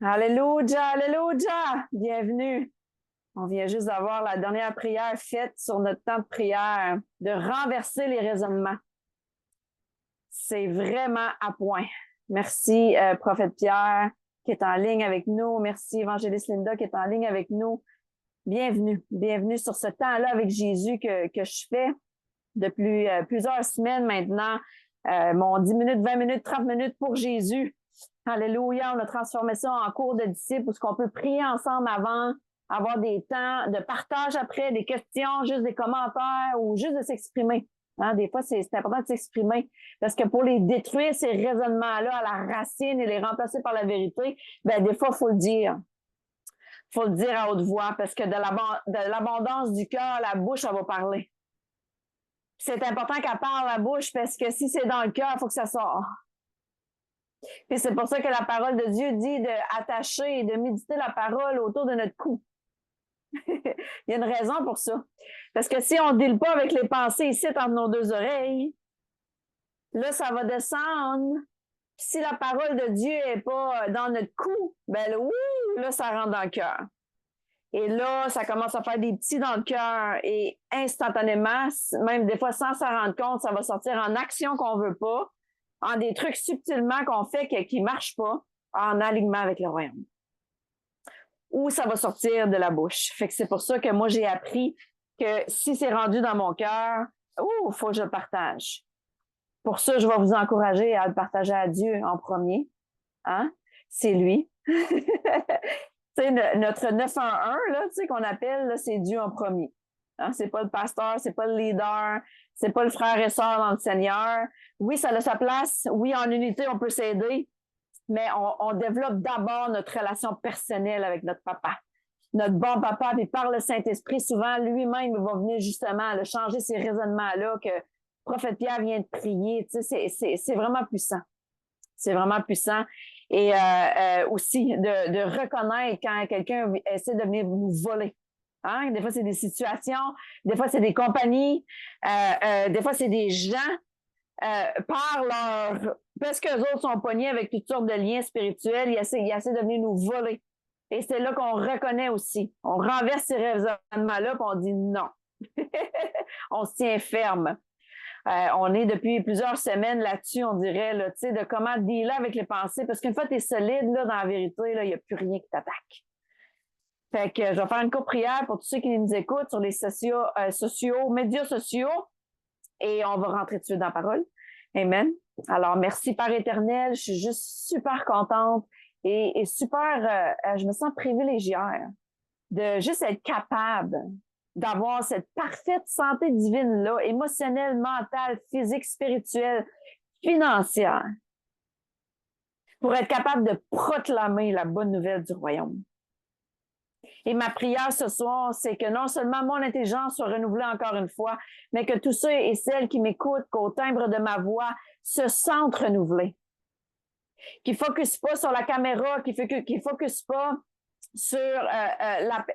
Alléluia, alléluia, bienvenue. On vient juste d'avoir la dernière prière faite sur notre temps de prière, de renverser les raisonnements. C'est vraiment à point. Merci, prophète Pierre, qui est en ligne avec nous. Merci, évangéliste Linda, qui est en ligne avec nous. Bienvenue, bienvenue sur ce temps-là avec Jésus que je fais depuis plusieurs semaines maintenant. Mon 10 minutes, 20 minutes, 30 minutes pour Jésus. Alléluia, on a transformé ça en cours de disciples où ce qu'on peut prier ensemble avant, avoir des temps de partage après, des questions, juste des commentaires ou juste de s'exprimer. Hein, des fois, c'est important de s'exprimer parce que pour les détruire, ces raisonnements-là à la racine et les remplacer par la vérité, ben des fois, il faut le dire. Il faut le dire à haute voix parce que de l'abondance du cœur, la bouche, elle va parler. C'est important qu'elle parle la bouche parce que si c'est dans le cœur, il faut que ça sorte. Puis c'est pour ça que la parole de Dieu dit d'attacher et de méditer la parole autour de notre cou. Il y a une raison pour ça. Parce que si on ne deal pas avec les pensées ici entre nos deux oreilles, là, ça va descendre. Puis si la parole de Dieu n'est pas dans notre cou, ben là, ça rentre dans le cœur. Et là, ça commence à faire des petits dans le cœur et instantanément, même des fois sans s'en rendre compte, ça va sortir en action qu'on veut pas, en des trucs subtilement qu'on fait qui marchent pas, en alignement avec le royaume. Ou ça va sortir de la bouche. Fait que c'est pour ça que moi, j'ai appris que si c'est rendu dans mon cœur, faut que je le partage. Pour ça, je vais vous encourager à le partager à Dieu en premier. Hein? C'est lui. Tu sais, notre 911, là, tu sais, qu'on appelle, là, c'est Dieu en premier. Hein? C'est pas le pasteur, c'est pas le leader, c'est pas le frère et sœur dans le Seigneur. Oui, ça a sa place. Oui, en unité, on peut s'aider. Mais on développe d'abord notre relation personnelle avec notre papa. Notre bon papa, puis par le Saint-Esprit, souvent, lui-même, il va venir justement là, changer ces raisonnements-là que prophète Pierre vient de prier. Tu sais, c'est vraiment puissant. C'est vraiment puissant. Et aussi de reconnaître quand quelqu'un essaie de venir vous voler. Hein? Des fois, c'est des situations, des fois, c'est des compagnies, des fois, c'est des gens parce qu'eux autres sont pognés avec toutes sortes de liens spirituels, ils essaient de venir nous voler. Et c'est là qu'on reconnaît aussi. On renverse ces raisonnements-là, puis on dit non. On se tient ferme. On est depuis plusieurs semaines là-dessus, on dirait, là, de comment dealer avec les pensées. Parce qu'une fois que tu es solide, là, dans la vérité, il n'y a plus rien qui t'attaque. Fait que je vais faire une courte prière pour tous ceux qui nous écoutent sur les médias sociaux. Et on va rentrer tout de suite dans la parole. Amen. Alors, merci Père éternel. Je suis juste super contente et super, je me sens privilégiée de juste être capable d'avoir cette parfaite santé divine-là, émotionnelle, mentale, physique, spirituelle, financière, pour être capable de proclamer la bonne nouvelle du royaume. Et ma prière ce soir, c'est que non seulement mon intelligence soit renouvelée encore une fois, mais que tous ceux et celles qui m'écoutent, qu'au timbre de ma voix, se sentent renouvelés. Qu'ils ne focusent pas sur la caméra, qu'ils ne focusent pas sur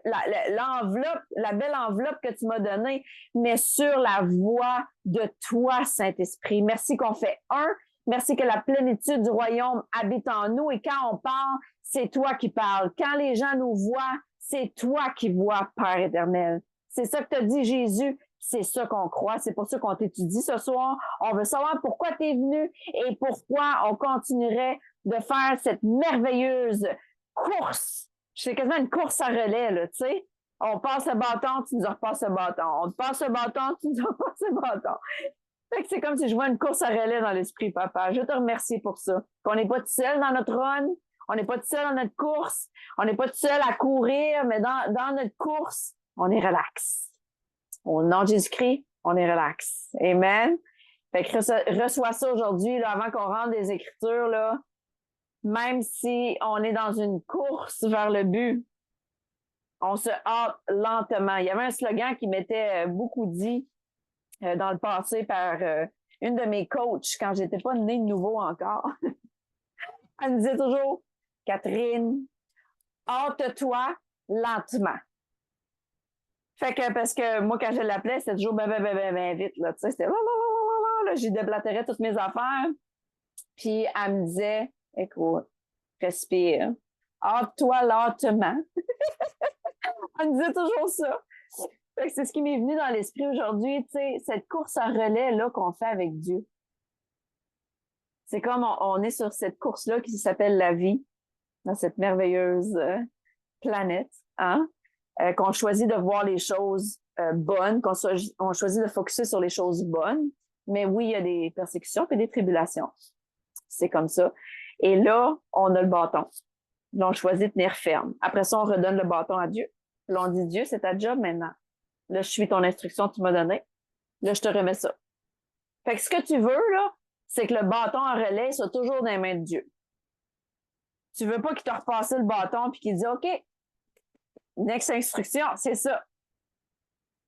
l'enveloppe, la belle enveloppe que tu m'as donnée, mais sur la voix de toi, Saint-Esprit. Merci qu'on fait un. Merci que la plénitude du royaume habite en nous. Et quand on parle, c'est toi qui parles. Quand les gens nous voient, c'est toi qui vois, Père éternel. C'est ça que t'as dit, Jésus. C'est ça qu'on croit. C'est pour ça qu'on t'étudie ce soir. On veut savoir pourquoi tu es venu et pourquoi on continuerait de faire cette merveilleuse course. C'est quasiment une course à relais, là, tu sais. On passe le bâton, tu nous repasses le bâton. On te passe le bâton, tu nous repasses le bâton. Fait que c'est comme si je vois une course à relais dans l'esprit, papa. Je te remercie pour ça. Qu'on n'est pas tout seul dans notre run. On n'est pas tout seul dans notre course. On n'est pas tout seul à courir, mais dans notre course, on est relax. Au nom de Jésus-Christ, on est relax. Amen. Fait que reçois ça aujourd'hui, là, avant qu'on rentre des Écritures, là. Même si on est dans une course vers le but, on se hâte lentement. Il y avait un slogan qui m'était beaucoup dit dans le passé par une de mes coachs quand j'étais pas née de nouveau encore. Elle me disait toujours, Catherine, hâte-toi lentement. Fait que, parce que moi, quand je l'appelais, c'était toujours ben vite, là. Tu sais, c'était là, j'y déblatérais toutes mes affaires. Puis, elle me disait, écoute, respire. Hâte-toi lentement. On me disait toujours ça. Fait que c'est ce qui m'est venu dans l'esprit aujourd'hui, tu sais, cette course en relais là qu'on fait avec Dieu. C'est comme on est sur cette course-là qui s'appelle la vie, dans cette merveilleuse planète, hein? Qu'on choisit de voir les choses bonnes, on choisit de focuser sur les choses bonnes. Mais oui, il y a des persécutions et des tribulations. C'est comme ça. Et là, on a le bâton. Là, on choisit de tenir ferme. Après ça, on redonne le bâton à Dieu. Là, on dit, Dieu, c'est ta job maintenant. Là, je suis ton instruction que tu m'as donnée. Là, je te remets ça. Fait que ce que tu veux, là, c'est que le bâton en relais soit toujours dans les mains de Dieu. Tu veux pas qu'il te repasse le bâton puis qu'il dise, OK, next instruction, c'est ça.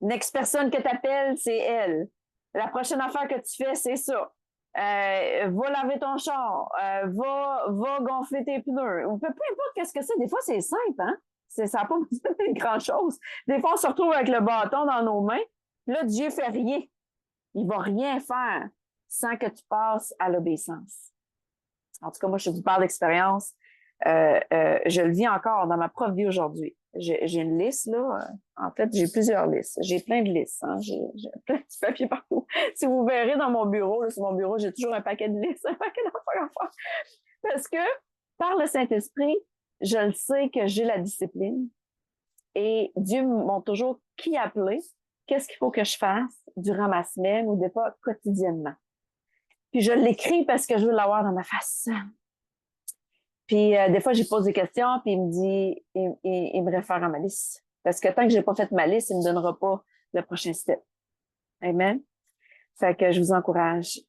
Next personne que tu appelles, c'est elle. La prochaine affaire que tu fais, c'est ça. Va laver ton char, va gonfler tes pneus. Peu importe qu'est-ce que c'est. Des fois, c'est simple, hein? Ça n'a pas besoin de grand-chose. Des fois, on se retrouve avec le bâton dans nos mains. Là, Dieu fait rien. Il va rien faire sans que tu passes à l'obéissance. En tout cas, moi, je vous parle d'expérience. Je le vis encore dans ma propre vie aujourd'hui. J'ai une liste, là. En fait, j'ai plusieurs listes. J'ai plein de listes. Hein. J'ai plein de petits papiers partout. Si vous verrez dans mon bureau, là, sur mon bureau, j'ai toujours un paquet de listes, un paquet d'affaires à faire. Parce que, par le Saint-Esprit, je le sais que j'ai la discipline. Et Dieu me montre toujours qui appeler, qu'est-ce qu'il faut que je fasse durant ma semaine ou des fois quotidiennement. Puis je l'écris parce que je veux l'avoir dans ma face. Puis des fois, j'y pose des questions, puis il me dit, il me réfère à ma liste. Parce que tant que j'ai pas fait ma liste, il me donnera pas le prochain step. Amen. Fait que je vous encourage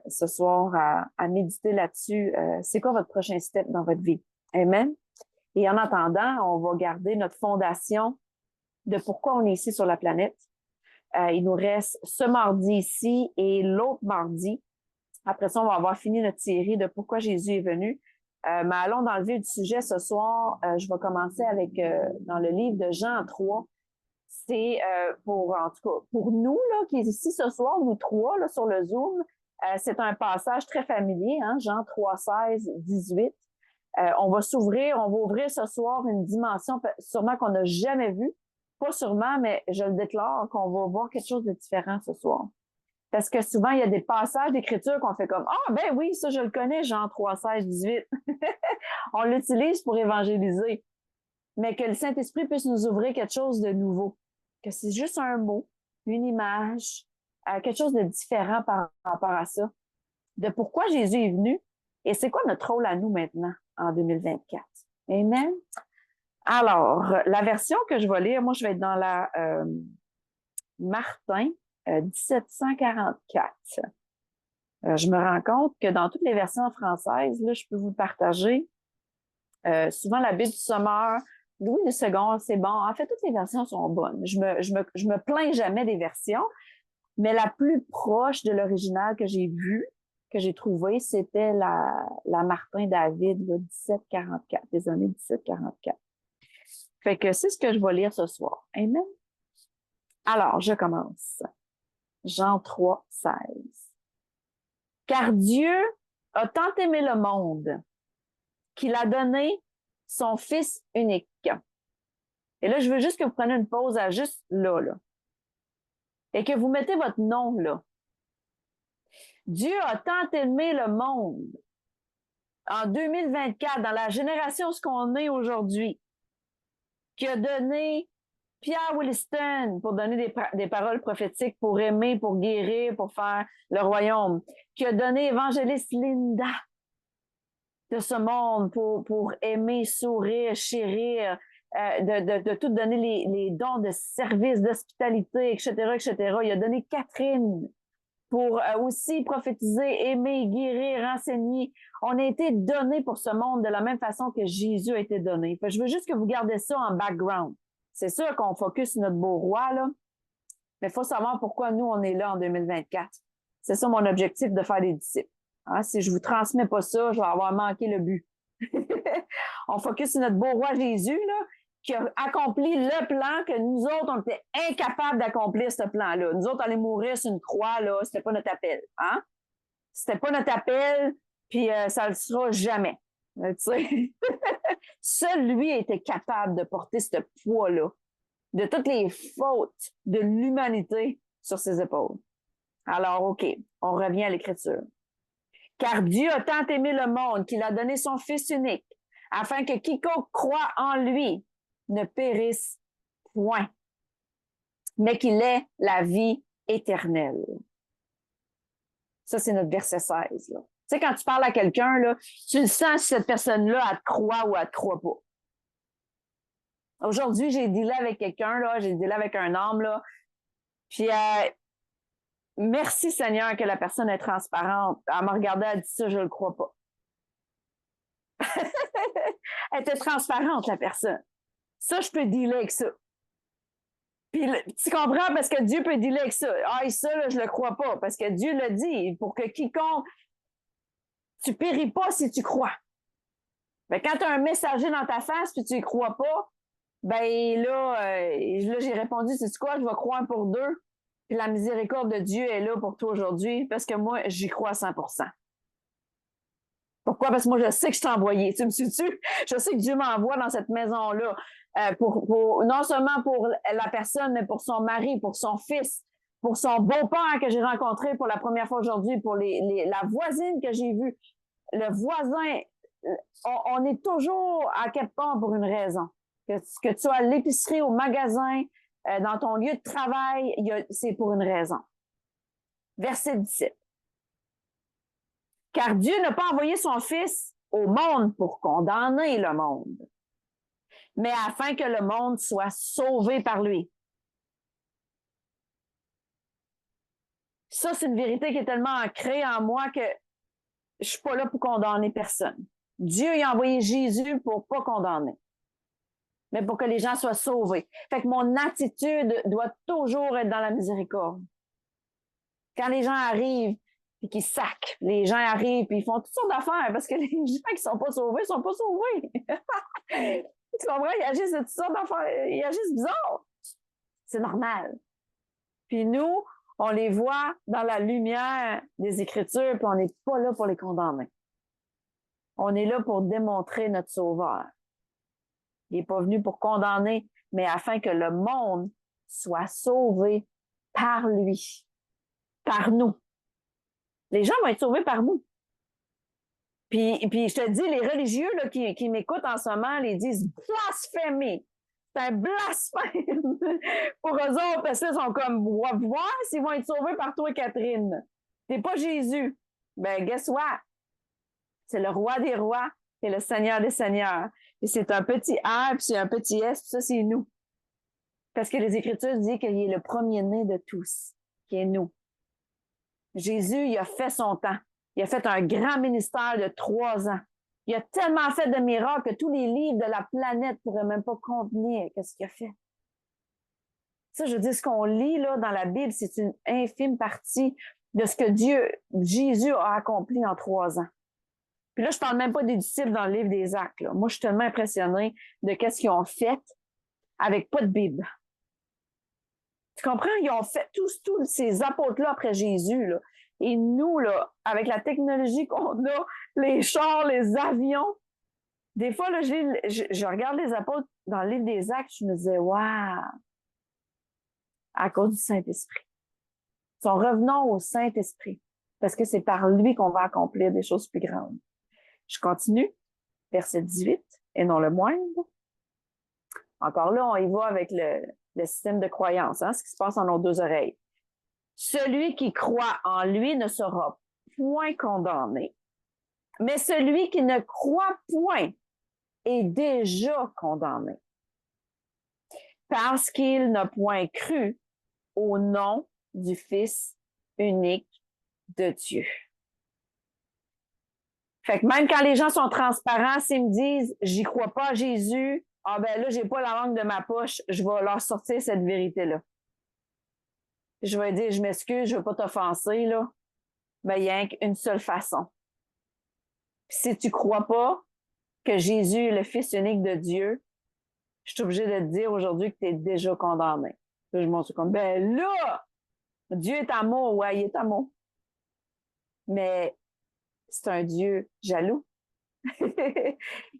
ce soir à méditer là-dessus. C'est quoi votre prochain step dans votre vie? Amen. Et en attendant, on va garder notre fondation de pourquoi on est ici sur la planète. Il nous reste ce mardi ici et l'autre mardi. Après ça, on va avoir fini notre série de pourquoi Jésus est venu. Mais allons dans le vif du sujet ce soir. Je vais commencer avec dans le livre de Jean 3. C'est en tout cas, pour nous, là, qui est ici ce soir, nous trois, là, sur le Zoom, c'est un passage très familier, hein, Jean 3, 16, 18. On va ouvrir ce soir une dimension sûrement qu'on n'a jamais vue. Pas sûrement, mais je le déclare qu'on va voir quelque chose de différent ce soir. Parce que souvent, il y a des passages d'écriture qu'on fait comme « Ah, ben oui, ça, je le connais, Jean 3, 16, 18. » On l'utilise pour évangéliser. Mais que le Saint-Esprit puisse nous ouvrir quelque chose de nouveau. Que c'est juste un mot, une image, quelque chose de différent par rapport à ça. De pourquoi Jésus est venu et c'est quoi notre rôle à nous maintenant en 2024. Amen. Alors, la version que je vais lire, moi, je vais être dans la Martin 1744. Je me rends compte que dans toutes les versions françaises, là, je peux vous partager souvent la Bible du Sommeur, Louis II, c'est bon. En fait, toutes les versions sont bonnes. Je me plains jamais des versions, mais la plus proche de l'original que j'ai vue, que j'ai trouvé, c'était la Martin David, là, 1744, des années 1744. Fait que c'est ce que je vais lire ce soir. Amen. Alors, je commence. Jean 3, 16. Car Dieu a tant aimé le monde qu'il a donné son Fils unique. Et là, je veux juste que vous preniez une pause à juste là. Et que vous mettez votre nom là. Dieu a tant aimé le monde en 2024, dans la génération ce qu'on est aujourd'hui, qui a donné Pierre Williston pour donner des paroles prophétiques, pour aimer, pour guérir, pour faire le royaume, qui a donné Évangéliste Linda de ce monde pour aimer, sourire, chérir, de tout donner les dons de service, d'hospitalité, etc., etc. Il a donné Catherine pour aussi prophétiser, aimer, guérir, enseigner. On a été donné pour ce monde de la même façon que Jésus a été donné. Je veux juste que vous gardez ça en background. C'est sûr qu'on focus sur notre beau roi, là, mais il faut savoir pourquoi nous, on est là en 2024. C'est ça mon objectif de faire des disciples. Hein? Si je vous transmets pas ça, je vais avoir manqué le but. On focus sur notre beau roi Jésus, là, qui a accompli le plan que nous autres, on était incapables d'accomplir ce plan-là. Nous autres, aller mourir sur une croix, là, c'était pas notre appel. Hein? C'était pas notre appel, puis ça le sera jamais. Tu sais? Seul lui était capable de porter ce poids-là, de toutes les fautes de l'humanité sur ses épaules. Alors, OK, on revient à l'Écriture. Car Dieu a tant aimé le monde qu'il a donné son Fils unique, afin que quiconque croit en lui ne périsse point, mais qu'il ait la vie éternelle. Ça, c'est notre verset 16. Là. Tu sais, quand tu parles à quelqu'un, là, tu le sens si cette personne-là, elle te croit ou elle te croit pas. Aujourd'hui, j'ai dealé avec quelqu'un, là, j'ai dealé avec un homme, là, puis merci Seigneur que la personne est transparente. Elle m'a regardé, elle a dit ça, je le crois pas. Elle était transparente, la personne. Ça, je peux dealer avec ça. Puis, tu comprends, parce que Dieu peut dealer avec ça. Ah, ça, là, je le crois pas, parce que Dieu le dit, pour que quiconque, tu péris pas si tu crois. Mais quand tu as un messager dans ta face, puis tu y crois pas, ben là j'ai répondu, sais-tu quoi, je vais croire pour deux, puis la miséricorde de Dieu est là pour toi aujourd'hui, parce que moi, j'y crois à 100%. Pourquoi? Parce que moi, je sais que je t'ai envoyé. Tu me suis-tu? Je sais que Dieu m'envoie dans cette maison-là. Non seulement pour la personne, mais pour son mari, pour son fils, pour son beau-père que j'ai rencontré pour la première fois aujourd'hui, pour la voisine que j'ai vue, le voisin. On est toujours à quelque part pour une raison. Que tu sois à l'épicerie, au magasin, dans ton lieu de travail, c'est pour une raison. Verset 17. Car Dieu n'a pas envoyé son Fils au monde pour condamner le monde, mais afin que le monde soit sauvé par lui. Ça, c'est une vérité qui est tellement ancrée en moi que je suis pas là pour condamner personne. Dieu a envoyé Jésus pour pas condamner, mais pour que les gens soient sauvés. Fait que mon attitude doit toujours être dans la miséricorde. Quand les gens arrivent puis qu'ils sacent, les gens arrivent puis ils font toutes sortes d'affaires parce que les gens qui sont pas sauvés sont pas sauvés. Tu comprends? Ils agissent de toutes sortes d'affaires. Ils agissent bizarre. C'est normal. Puis nous, on les voit dans la lumière des Écritures puis on n'est pas là pour les condamner. On est là pour démontrer notre Sauveur. Il n'est pas venu pour condamner, mais afin que le monde soit sauvé par lui, par nous. Les gens vont être sauvés par nous. Puis je te dis, les religieux là, qui m'écoutent en ce moment, ils disent blasphémie. C'est un blasphème pour eux autres, parce qu'ils sont comme, voir s'ils vont être sauvés par toi, Catherine. T'es pas Jésus. Ben, guess what? C'est le roi des rois et le seigneur des seigneurs. Et c'est un petit R, puis c'est un petit S, puis ça, c'est nous. Parce que les Écritures disent qu'il est le premier-né de tous, qui est nous. Jésus, il a fait son temps. Il a fait un grand ministère de 3 ans. Il a tellement fait de miracles que tous les livres de la planète ne pourraient même pas contenir ce qu'il a fait. Ça, je dis, ce qu'on lit là dans la Bible, c'est une infime partie de ce que Jésus a accompli en 3 ans. Puis là, je parle même pas des disciples dans le livre des Actes. Là. Moi, je suis tellement impressionnée de ce qu'ils ont fait avec pas de Bible. Tu comprends? Ils ont fait tous ces apôtres-là après Jésus. Là. Et nous, là, avec la technologie qu'on a, les chars, les avions, des fois, là, je regarde les apôtres dans le livre des Actes, je me disais, waouh! À cause du Saint-Esprit. Revenons au Saint-Esprit, parce que c'est par lui qu'on va accomplir des choses plus grandes. Je continue, verset 18, et non le moindre. Encore là, on y va avec le système de croyance, hein, ce qui se passe en nos 2 oreilles. Celui qui croit en lui ne sera point condamné, mais celui qui ne croit point est déjà condamné, parce qu'il n'a point cru au nom du Fils unique de Dieu. Fait que même quand les gens sont transparents, s'ils me disent « j'y crois pas à Jésus », ah ben là, j'ai pas la langue de ma poche, je vais leur sortir cette vérité-là. Je vais dire « je m'excuse, je veux pas t'offenser, là. » Ben, il y a une seule façon. Puis si tu crois pas que Jésus est le Fils unique de Dieu, je suis obligée de te dire aujourd'hui que tu es déjà condamné. Puis je m'en suis comme « ben là, Dieu est amour, ouais, il est amour. » Mais c'est un Dieu jaloux.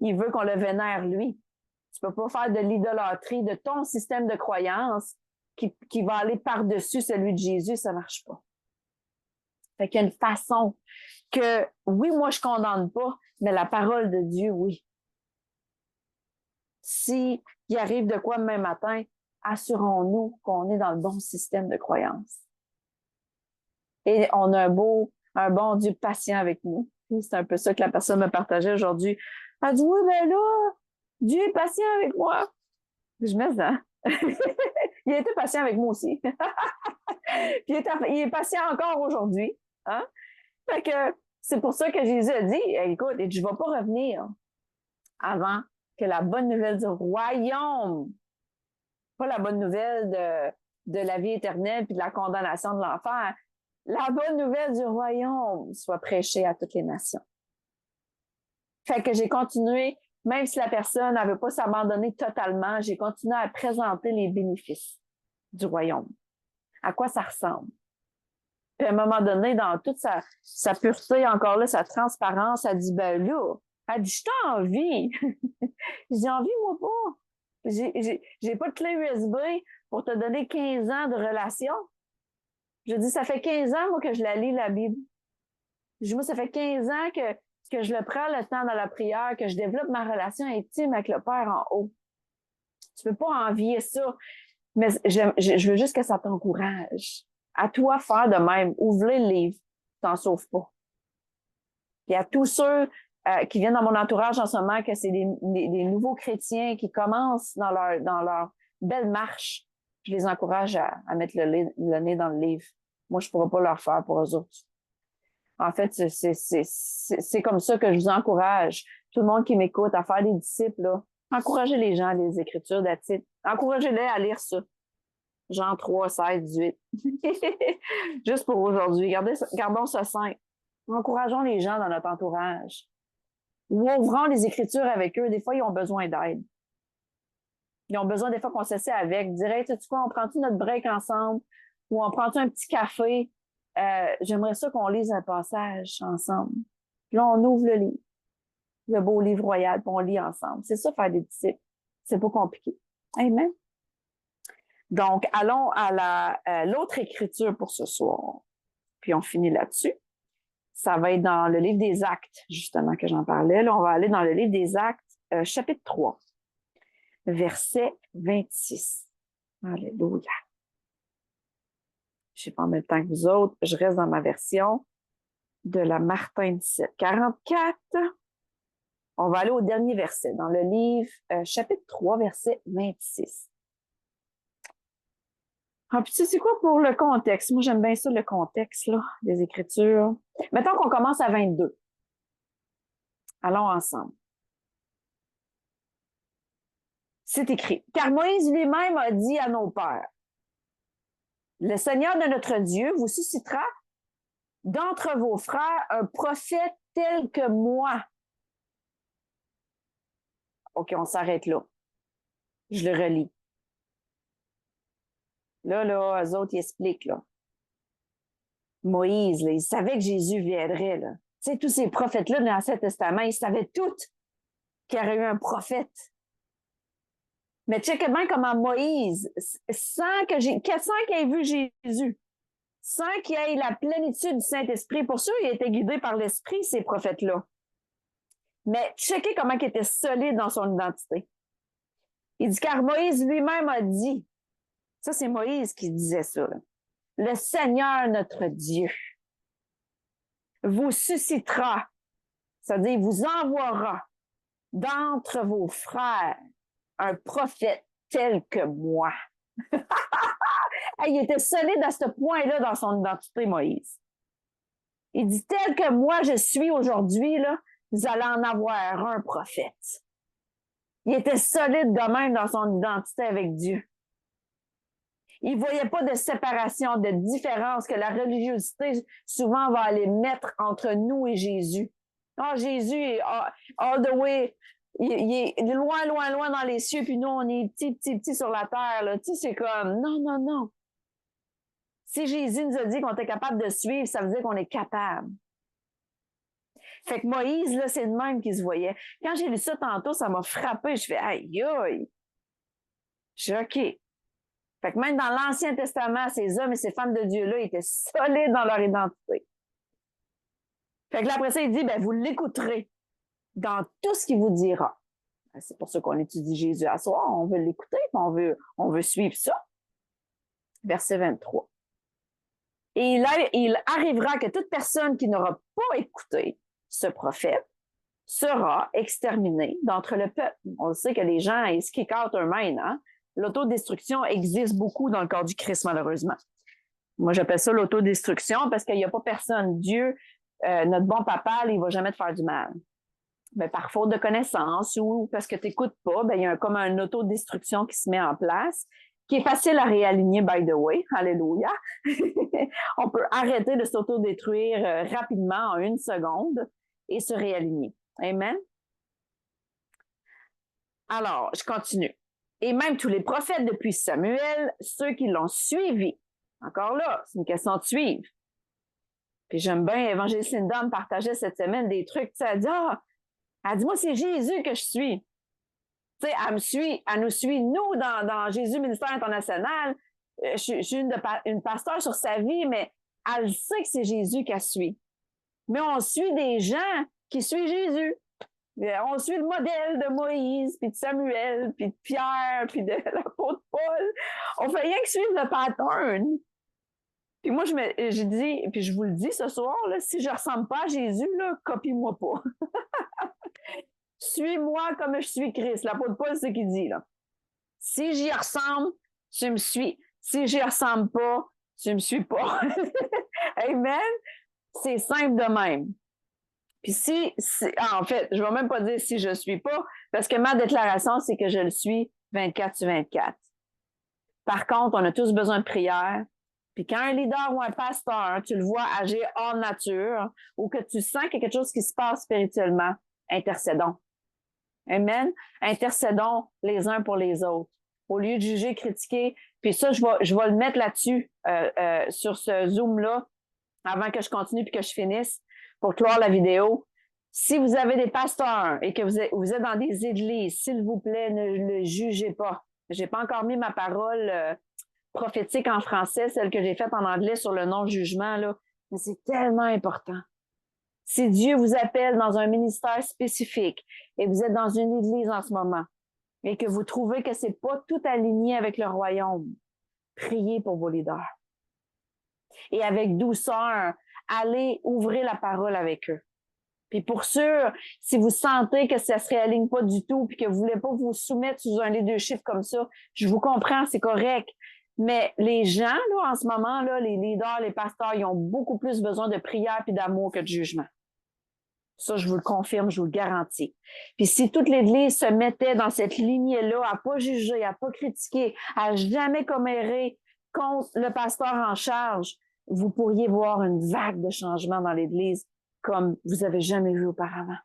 Il veut qu'on le vénère, lui. Tu peux pas faire de l'idolâtrie de ton système de croyance qui va aller par-dessus celui de Jésus, ça marche pas. Fait qu'il y a une façon que, oui, moi, je condamne pas, mais la parole de Dieu, oui. Si il arrive de quoi demain matin, assurons-nous qu'on est dans le bon système de croyance. Et on a un bon Dieu patient avec nous. C'est un peu ça que la personne me partageait aujourd'hui. Elle dit, oui, ben là, Dieu est patient avec moi. Je me sens. Il a été patient avec moi aussi. Puis il est patient encore aujourd'hui. Hein? Fait que c'est pour ça que Jésus a dit, écoute, je ne vais pas revenir avant que la bonne nouvelle du royaume, pas la bonne nouvelle de la vie éternelle puis de la condamnation de l'enfer, la bonne nouvelle du royaume soit prêchée à toutes les nations. Fait que j'ai continué, même si la personne n'avait pas s'abandonner totalement, j'ai continué à présenter les bénéfices du royaume. À quoi ça ressemble? Puis à un moment donné, dans toute sa pureté, encore là, sa transparence, elle dit, ben là, elle dit, je t'ai envie. J'ai envie, moi pas. J'ai pas de clé USB pour te donner 15 ans de relation. Je dis, ça fait 15 ans, moi, que je la lis, la Bible. Je dis, moi, ça fait 15 ans que je le prends le temps dans la prière, que je développe ma relation intime avec le Père en haut. Tu peux pas envier ça. Mais je veux juste que ça t'encourage. À toi, faire de même. Ouvre-le le livre. T'en sauves pas. Puis à tous ceux qui viennent dans mon entourage en ce moment, que c'est des nouveaux chrétiens qui commencent dans leur belle marche, je les encourage à mettre le nez dans le livre. Moi, je ne pourrais pas leur faire pour eux autres. En fait, c'est comme ça que je vous encourage, tout le monde qui m'écoute, à faire des disciples, là. Encouragez les gens à les Écritures, encouragez-les à lire ça. Jean 3, 16, 18. Juste pour aujourd'hui. Gardons ça simple. Encourageons les gens dans notre entourage. Ou ouvrons les Écritures avec eux. Des fois, ils ont besoin d'aide. Ils ont besoin des fois qu'on s'assied avec. Dirais, tu sais quoi, on prend-tu notre break ensemble? Ou on prend-tu un petit café? J'aimerais ça qu'on lise un passage ensemble. Puis là, on ouvre le livre. Le beau livre royal, puis on lit ensemble. C'est ça, faire des disciples. C'est pas compliqué. Amen. Donc, allons à l'autre écriture pour ce soir. Puis on finit là-dessus. Ça va être dans le livre des Actes, justement, que j'en parlais. Là, on va aller dans le livre des Actes, chapitre 3, verset 26. Alléluia. Je ne sais pas en même temps que vous autres. Je reste dans ma version de la Martin 1744. On va aller au dernier verset, dans le livre, chapitre 3, verset 26. Ah, puis tu sais, c'est quoi pour le contexte? Moi, j'aime bien ça, le contexte là, des Écritures. Mettons qu'on commence à 22. Allons ensemble. C'est écrit. Car Moïse lui-même a dit à nos pères, le Seigneur de notre Dieu vous suscitera d'entre vos frères un prophète tel que moi. OK, on s'arrête là. Je le relis. Là, eux autres, ils expliquent, là. Moïse, là, il savait que Jésus viendrait, là. Tu sais, tous ces prophètes-là dans l'Ancien Testament, ils savaient tous qu'il y aurait eu un prophète. Mais check bien comment Moïse, sans qu'il ait vu Jésus, sans qu'il ait la plénitude du Saint-Esprit, pour sûr, il était guidé par l'Esprit, ces prophètes-là. Mais checkez comment il était solide dans son identité. Il dit, car Moïse lui-même a dit, ça c'est Moïse qui disait ça, là. Le Seigneur notre Dieu vous suscitera, c'est-à-dire vous envoiera d'entre vos frères un prophète tel que moi. Il était solide à ce point-là dans son identité, Moïse. Il dit, tel que moi je suis aujourd'hui, là, vous allez en avoir un prophète. Il était solide de même dans son identité avec Dieu. Il ne voyait pas de séparation, de différence que la religiosité souvent va aller mettre entre nous et Jésus. Ah, Jésus est all the way, il est loin, loin, loin dans les cieux, puis nous, on est petit sur la terre. Là. Tu sais, c'est comme, non, non, non. Si Jésus nous a dit qu'on était capable de suivre, ça veut dire qu'on est capable. Fait que Moïse, là, c'est de même qu'il se voyait. Quand j'ai lu ça tantôt, ça m'a frappé. Je fais, aïe, aïe. Je suis OK. Fait que même dans l'Ancien Testament, ces hommes et ces femmes de Dieu-là étaient solides dans leur identité. Fait que là, après ça, il dit, ben, vous l'écouterez dans tout ce qu'il vous dira. C'est pour ça qu'on étudie Jésus à soir. On veut l'écouter, on veut suivre ça. Verset 23. Et il arrivera que toute personne qui n'aura pas écouté ce prophète sera exterminée d'entre le peuple. On le sait que les gens, ils se kick out eux-mêmes, hein? L'autodestruction existe beaucoup dans le corps du Christ, malheureusement. Moi, j'appelle ça l'autodestruction parce qu'il n'y a pas personne. Dieu, notre bon papa, il ne va jamais te faire du mal. Mais par faute de connaissance ou parce que tu n'écoutes pas, ben, il y a comme une autodestruction qui se met en place, qui est facile à réaligner, by the way. Alléluia. On peut arrêter de s'autodétruire rapidement en 1 seconde et se réaligner. Amen. Alors, je continue. Et même tous les prophètes depuis Samuel, ceux qui l'ont suivi. Encore là, c'est une question de suivre. Puis j'aime bien, Évangéliste Linda me partageait cette semaine des trucs. Elle dit, elle dit, moi, c'est Jésus que je suis. Tu sais, elle nous suit, nous, dans Jésus Ministère International. Je suis une pasteur sur sa vie, mais elle sait que c'est Jésus qu'elle suit. Mais on suit des gens qui suivent Jésus. On suit le modèle de Moïse, puis de Samuel, puis de Pierre, puis de l'apôtre Paul. On fait rien que suivre le pattern. Puis moi, je dis, puis je vous le dis ce soir, là, si je ressemble pas à Jésus, là, copie-moi pas. Suis-moi comme je suis Christ. L'apôtre Paul, c'est ce qu'il dit, là. Si j'y ressemble, tu me suis. Si j'y ressemble pas, tu me suis pas. Amen? C'est simple de même. Puis en fait, je ne vais même pas dire si je ne suis pas, parce que ma déclaration, c'est que je le suis 24 sur 24. Par contre, on a tous besoin de prière. Puis quand un leader ou un pasteur, tu le vois agir hors nature, ou que tu sens qu'il y a quelque chose qui se passe spirituellement, intercédons. Amen? Intercédons les uns pour les autres. Au lieu de juger, critiquer. Puis ça, je vais le mettre là-dessus, sur ce Zoom-là, avant que je continue puis que je finisse, pour clore la vidéo. Si vous avez des pasteurs et que vous êtes dans des églises, s'il vous plaît, ne le jugez pas. J'ai pas encore mis ma parole prophétique en français, celle que j'ai faite en anglais sur le non-jugement, là. Mais c'est tellement important. Si Dieu vous appelle dans un ministère spécifique et vous êtes dans une église en ce moment et que vous trouvez que c'est pas tout aligné avec le royaume, priez pour vos leaders. Et avec douceur, allez ouvrir la parole avec eux. Puis pour sûr, si vous sentez que ça se réaligne pas du tout puis que vous voulez pas vous soumettre sous un leadership comme ça, je vous comprends, c'est correct. Mais les gens, là, en ce moment, là, les leaders, les pasteurs, ils ont beaucoup plus besoin de prière puis d'amour que de jugement. Ça, je vous le confirme, je vous le garantis. Puis si toute l'Église se mettait dans cette lignée-là, à pas juger, à pas critiquer, à jamais commérer contre le pasteur en charge, vous pourriez voir une vague de changement dans l'Église comme vous avez jamais vu auparavant.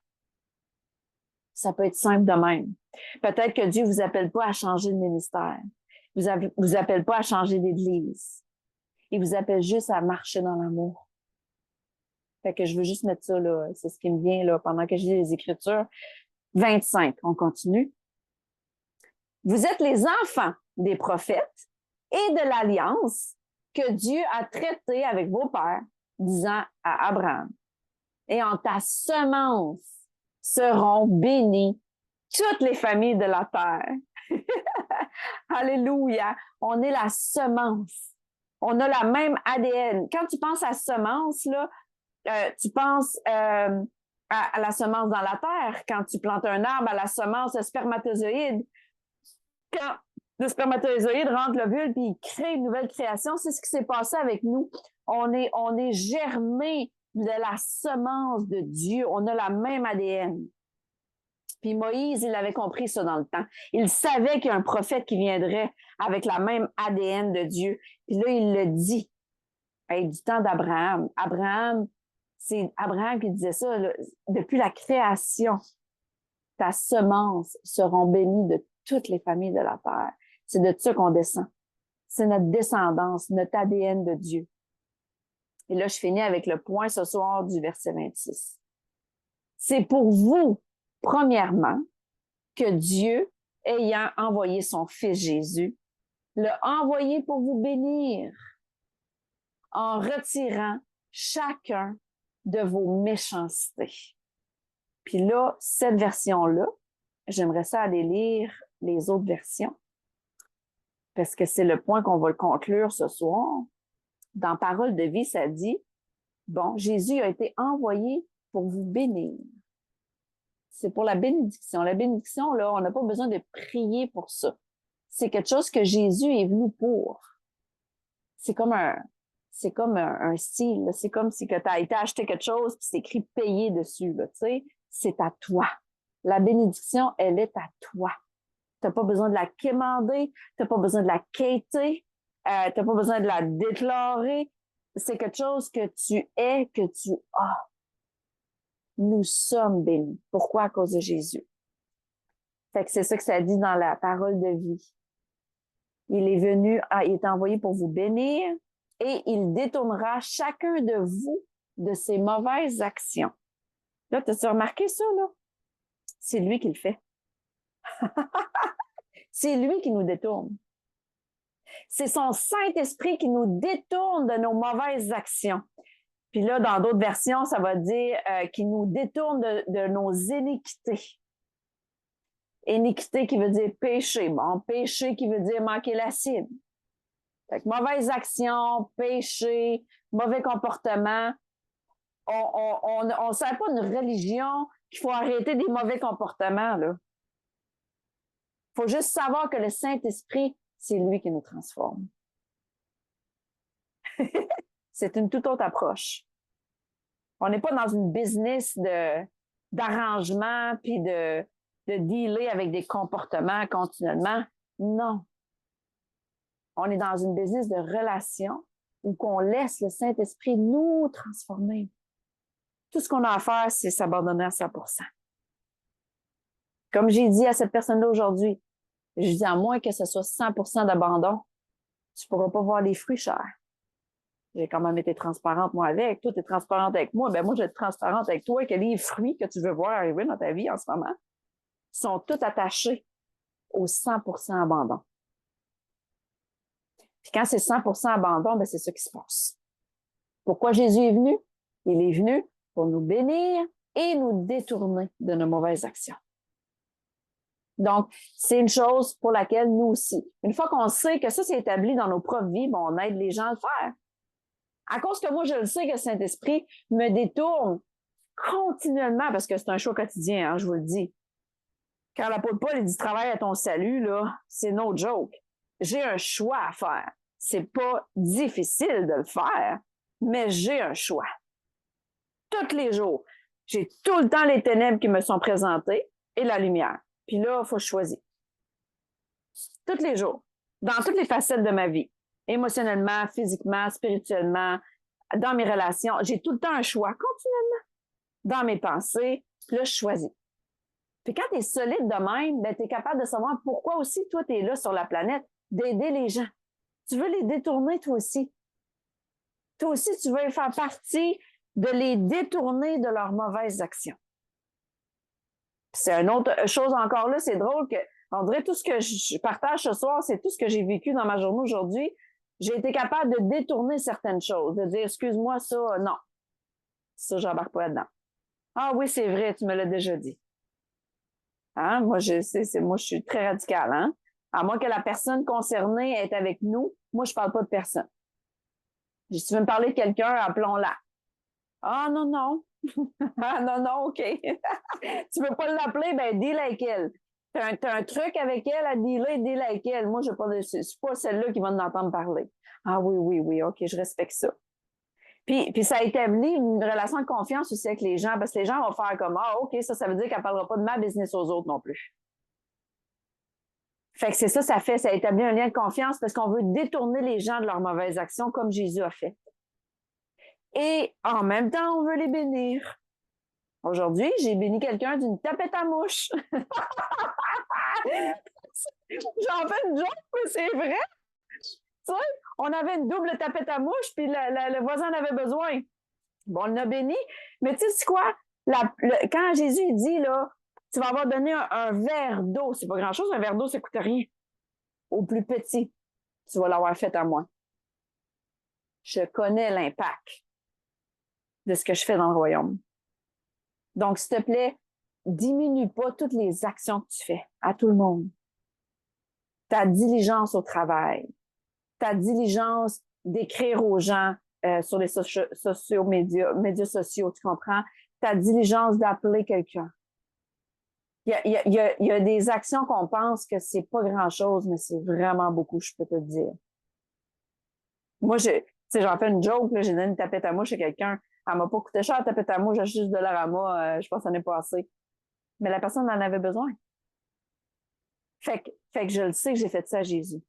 Ça peut être simple de même. Peut-être que Dieu vous appelle pas à changer de ministère. Vous appelle pas à changer d'Église. Il vous appelle juste à marcher dans l'amour. Fait que je veux juste mettre ça, là. C'est ce qui me vient, là, pendant que je lis les Écritures. 25, on continue. Vous êtes les enfants des prophètes et de l'alliance que Dieu a traitée avec vos pères, disant à Abraham, et en ta semence seront bénies toutes les familles de la terre. Alléluia! On est la semence. On a la même ADN. Quand tu penses à semence, là, tu penses à la semence dans la terre. Quand tu plantes un arbre, à la semence spermatozoïde. Quand le spermatozoïde rentre l'ovule puis il crée une nouvelle création, c'est ce qui s'est passé avec nous. On est germé de la semence de Dieu. On a la même ADN. Puis Moïse, il avait compris ça dans le temps. Il savait qu'il y a un prophète qui viendrait avec la même ADN de Dieu. Puis là, il le dit. Du temps d'Abraham. C'est Abraham qui disait ça, là, depuis la création. Ta semence seront bénies de toutes les familles de la terre. C'est de ça qu'on descend. C'est notre descendance, notre ADN de Dieu. Et là, je finis avec le point ce soir du verset 26. C'est pour vous, premièrement, que Dieu, ayant envoyé son Fils Jésus, l'a envoyé pour vous bénir en retirant chacun de vos méchancetés. Puis là, cette version-là, j'aimerais ça aller lire les autres versions parce que c'est le point qu'on va le conclure ce soir. Dans Parole de vie, ça dit, bon, Jésus a été envoyé pour vous bénir. C'est pour la bénédiction. La bénédiction, là, on n'a pas besoin de prier pour ça. C'est quelque chose que Jésus est venu pour. C'est comme un style. Là. C'est comme si tu as été acheter quelque chose puis c'est écrit payer dessus. Là, tu sais, c'est à toi. La bénédiction, elle est à toi. Tu n'as pas besoin de la quémander, tu n'as pas besoin de la quêter, tu n'as pas besoin de la déclarer. C'est quelque chose que tu es, que tu as. Nous sommes bénis. Pourquoi? À cause de Jésus. Fait que c'est ça que ça dit dans la parole de vie. Il est venu, il est envoyé pour vous bénir et il détournera chacun de vous de ses mauvaises actions. Là, t'as-tu remarqué ça, là? C'est lui qui le fait. C'est lui qui nous détourne. C'est son Saint-Esprit qui nous détourne de nos mauvaises actions. Puis là, dans d'autres versions, ça va dire qu'il nous détourne de nos iniquités. Iniquité qui veut dire péché. Bon, péché qui veut dire manquer la cible. Fait que mauvaise action, péché, mauvais comportement. On ne sert pas une religion qu'il faut arrêter des mauvais comportements, là. Il faut juste savoir que le Saint-Esprit, c'est lui qui nous transforme. C'est une toute autre approche. On n'est pas dans une business d'arrangement puis de dealer avec des comportements continuellement. Non. On est dans une business de relation où qu'on laisse le Saint-Esprit nous transformer. Tout ce qu'on a à faire, c'est s'abandonner à 100%. Comme j'ai dit à cette personne-là aujourd'hui, je dis à moins que ce soit 100% d'abandon, tu ne pourras pas voir les fruits, cher. J'ai quand même été transparente, moi, avec. Toi, tu es transparente avec moi. Ben moi, je vais être transparente avec toi que les fruits que tu veux voir arriver dans ta vie en ce moment sont tous attachés au 100% abandon. Puis quand c'est 100% abandon, ben c'est ça qui se passe. Pourquoi Jésus est venu? Il est venu pour nous bénir et nous détourner de nos mauvaises actions. Donc, c'est une chose pour laquelle nous aussi, une fois qu'on sait que ça, c'est établi dans nos propres vies, bon, on aide les gens à le faire. À cause que moi, je le sais que le Saint-Esprit me détourne continuellement, parce que c'est un choix quotidien, hein, je vous le dis. Quand l'apôtre Paul dit « Travaille à ton salut », là, c'est no joke. J'ai un choix à faire. C'est pas difficile de le faire, mais j'ai un choix. Tous les jours, j'ai tout le temps les ténèbres qui me sont présentées et la lumière. Puis là, il faut choisir. Tous les jours, dans toutes les facettes de ma vie, émotionnellement, physiquement, spirituellement, dans mes relations, j'ai tout le temps un choix continuellement. Dans mes pensées, puis là, je choisis. Puis quand tu es solide de même, ben, tu es capable de savoir pourquoi aussi toi, tu es là sur la planète, d'aider les gens. Tu veux les détourner, toi aussi. Toi aussi, tu veux faire partie de les détourner de leurs mauvaises actions. C'est une autre chose encore là, c'est drôle que, on dirait tout ce que je partage ce soir, c'est tout ce que j'ai vécu dans ma journée aujourd'hui. J'ai été capable de détourner certaines choses, de dire, excuse-moi, ça, non. Ça, j'embarque pas là-dedans. Ah oui, c'est vrai, tu me l'as déjà dit. Hein? Moi, je suis très radicale, hein? À moins que la personne concernée est avec nous, moi, je parle pas de personne. Si tu veux me parler de quelqu'un, appelons-la. Ah, non, non. Ah, non, non, OK. Tu veux pas l'appeler, ben, deal avec elle. T'as un truc avec elle à deal avec elle. Moi, je suis pas celle-là qui va nous entendre parler. Ah oui, OK, je respecte ça. Puis ça établit une relation de confiance aussi avec les gens, parce que les gens vont faire comme, ah, OK, ça veut dire qu'elle parlera pas de ma business aux autres non plus. Fait que c'est ça établit un lien de confiance parce qu'on veut détourner les gens de leurs mauvaises actions comme Jésus a fait. Et en même temps, on veut les bénir. Aujourd'hui, j'ai béni quelqu'un d'une tapette à mouche. J'en fais une joke, mais c'est vrai. Tu sais, on avait une double tapette à mouche, puis le voisin en avait besoin. Bon, on l'a béni. Mais tu sais quoi? Quand Jésus dit, là, tu vas avoir donné un verre d'eau, c'est pas grand-chose, un verre d'eau, ça coûte rien. Au plus petit, tu vas l'avoir fait à moi. Je connais l'impact de ce que je fais dans le royaume. Donc, s'il te plaît, diminue pas toutes les actions que tu fais à tout le monde. Ta diligence au travail, ta diligence d'écrire aux gens sur les médias sociaux, tu comprends? Ta diligence d'appeler quelqu'un. Il y a des actions qu'on pense que c'est pas grand-chose, mais c'est vraiment beaucoup, je peux te le dire. Moi, j'en fais une joke, là, j'ai donné une tapette à mouche à quelqu'un. Elle m'a pas coûté cher, la tapette à mouche, j'ai juste de l'Arama, je pense que ça n'est pas assez. Mais la personne en avait besoin. Fait que je le sais que j'ai fait ça à Jésus.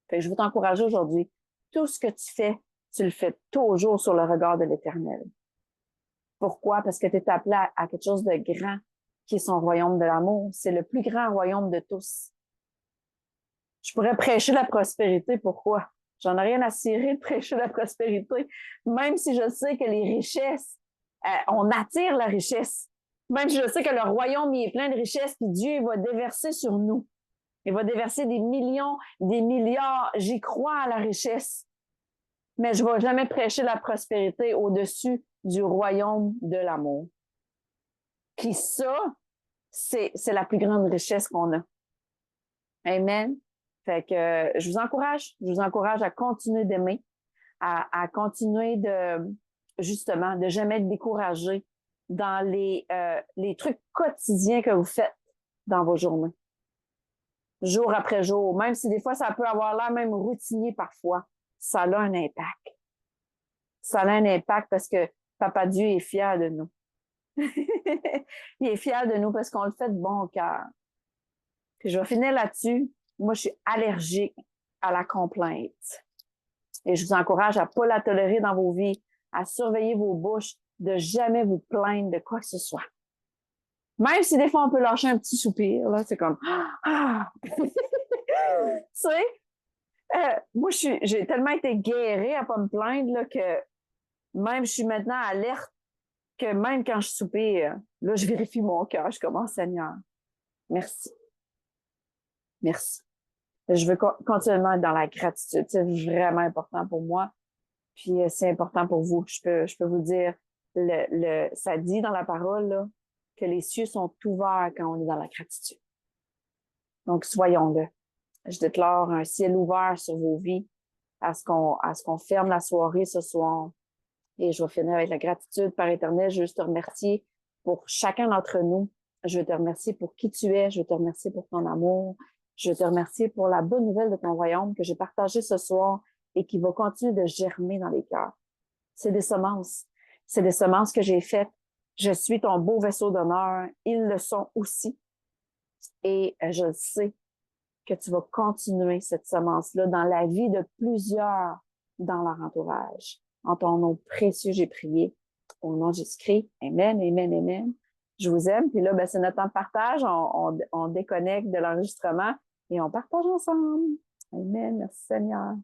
Fait que je veux t'encourager aujourd'hui. Tout ce que tu fais, tu le fais toujours sur le regard de l'Éternel. Pourquoi? Parce que tu es appelé à quelque chose de grand, qui est son royaume de l'amour. C'est le plus grand royaume de tous. Je pourrais prêcher la prospérité. Pourquoi? J'en ai rien à cirer de prêcher la prospérité, même si je sais que les richesses, on attire la richesse. Même si je sais que le royaume il est plein de richesses, puis Dieu va déverser sur nous. Il va déverser des millions, des milliards. J'y crois à la richesse. Mais je ne vais jamais prêcher la prospérité au-dessus du royaume de l'amour. Puis ça, c'est la plus grande richesse qu'on a. Amen. Fait que je vous encourage à continuer d'aimer, à continuer justement, de jamais être découragé dans les trucs quotidiens que vous faites dans vos journées. Jour après jour, même si des fois ça peut avoir l'air même routinier parfois, ça a un impact. Ça a un impact parce que Papa Dieu est fier de nous. Il est fier de nous parce qu'on le fait de bon cœur. Puis je vais finir là-dessus. Moi, je suis allergique à la complainte. Et je vous encourage à ne pas la tolérer dans vos vies, à surveiller vos bouches, de jamais vous plaindre de quoi que ce soit. Même si des fois on peut lâcher un petit soupir, là, c'est comme ah! Tu sais, moi j'ai tellement été guérie à pas me plaindre là, que même je suis maintenant alerte que même quand je soupire, là je vérifie mon cœur, je commence Seigneur. Merci. Merci. Je veux continuellement être dans la gratitude. C'est vraiment important pour moi. Puis c'est important pour vous. Je peux vous dire, ça dit dans la parole là, que les cieux sont ouverts quand on est dans la gratitude. Donc, soyons-le. Je déclare un ciel ouvert sur vos vies à ce qu'on ferme la soirée ce soir. Et je vais finir avec la gratitude, Père éternel. Je veux te remercier pour chacun d'entre nous. Je veux te remercier pour qui tu es. Je veux te remercier pour ton amour. Je veux te remercier pour la bonne nouvelle de ton royaume que j'ai partagée ce soir et qui va continuer de germer dans les cœurs. C'est des semences. C'est des semences que j'ai faites. Je suis ton beau vaisseau d'honneur. Ils le sont aussi. Et je sais que tu vas continuer cette semence-là dans la vie de plusieurs dans leur entourage. En ton nom précieux, j'ai prié. Au nom de Jésus-Christ. Amen, amen, amen. Je vous aime. Puis là, ben, c'est notre temps de partage. On déconnecte de l'enregistrement et on partage ensemble. Amen. Merci Seigneur.